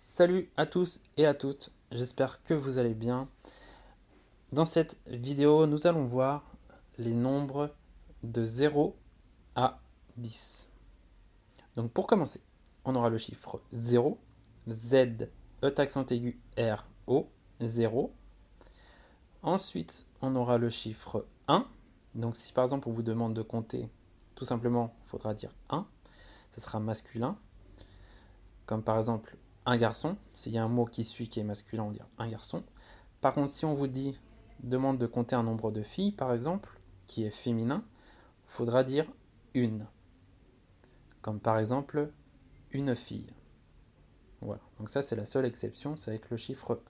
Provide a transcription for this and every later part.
Salut à tous et à toutes, j'espère que vous allez bien. Dans cette vidéo, nous allons voir les nombres de 0 à 10. Donc pour commencer, on aura le chiffre 0, Z, E accent aigu, R, O, 0. Ensuite, on aura le chiffre 1. Donc si par exemple on vous demande de compter, tout simplement, il faudra dire 1. Ce sera masculin. Comme par exemple un garçon. S'il y a un mot qui suit qui est masculin, on dit un garçon. Par contre, si on vous demande de compter un nombre de filles, par exemple, qui est féminin, il faudra dire une. Comme par exemple une fille. Voilà, donc ça c'est la seule exception, c'est avec le chiffre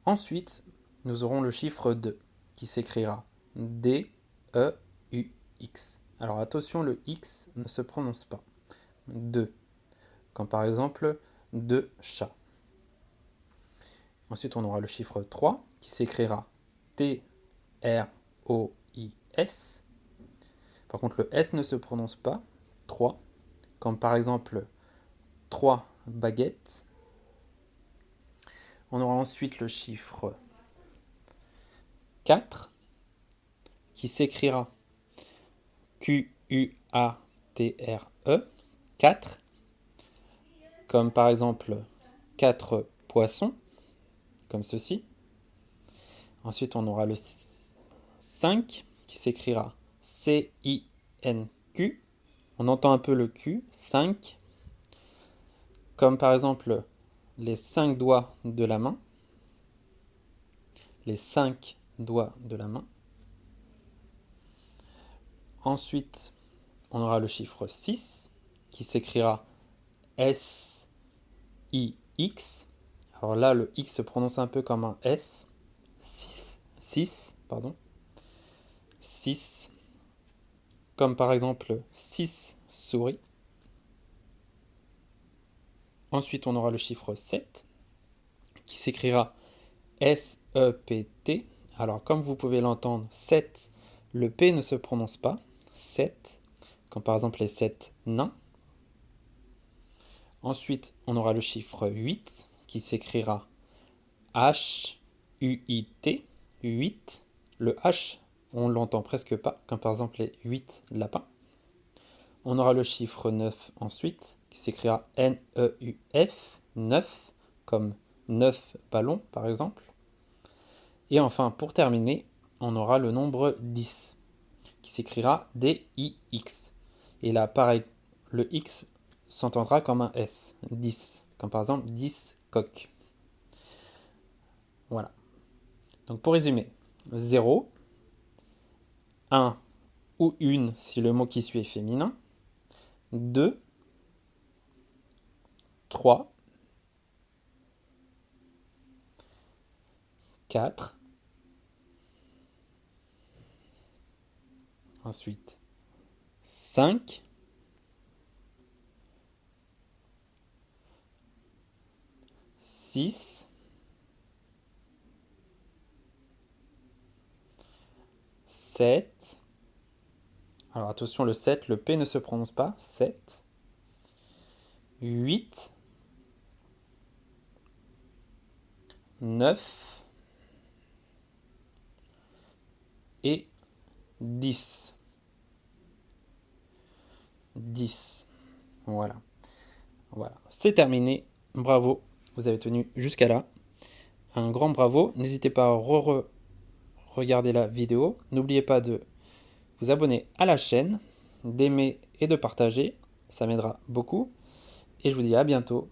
1. Ensuite, nous aurons le chiffre 2, qui s'écrira D, E, U, X. Alors attention, le X ne se prononce pas. 2. Comme par exemple 2 chats. Ensuite, on aura le chiffre 3 qui s'écrira T, R, O, I, S. Par contre, le S ne se prononce pas. 3. Comme par exemple 3 baguettes. On aura ensuite le chiffre 4 qui s'écrira Q, U, A, T, R, E. 4. Comme par exemple 4 poissons, comme ceci. Ensuite, on aura le 5 qui s'écrira C-I-N-Q. On entend un peu le Q, 5. Comme par exemple les 5 doigts de la main. Les 5 doigts de la main. Ensuite, on aura le chiffre 6 qui s'écrira S-I-X. Alors là, le X se prononce un peu comme un S. 6, pardon. 6. Comme par exemple 6 souris. Ensuite, on aura le chiffre 7 qui s'écrira S-E-P-T. Alors, comme vous pouvez l'entendre, 7, le P ne se prononce pas. 7, comme par exemple les 7 nains. Ensuite, on aura le chiffre 8 qui s'écrira H-U-I-T. 8. Le H, on ne l'entend presque pas, comme par exemple les 8 lapins. On aura le chiffre 9 ensuite, qui s'écrira N-E-U-F, 9, comme 9 ballons par exemple. Et enfin, pour terminer, on aura le nombre 10, qui s'écrira D-I-X. Et là, pareil, le X s'entendra comme un S, 10, comme par exemple 10 coqs. Voilà. Donc pour résumer, 0, 1 ou 1 si le mot qui suit est féminin, 2, 3, 4, ensuite 5, 6, 7. Alors attention, le 7, le P ne se prononce pas. 7, 8, 9 et 10. 10. Voilà. Voilà. C'est terminé. Bravo. Vous avez tenu jusqu'à là. Un grand bravo. N'hésitez pas à regarder la vidéo. N'oubliez pas de vous abonner à la chaîne, d'aimer et de partager. Ça m'aidera beaucoup. Et je vous dis à bientôt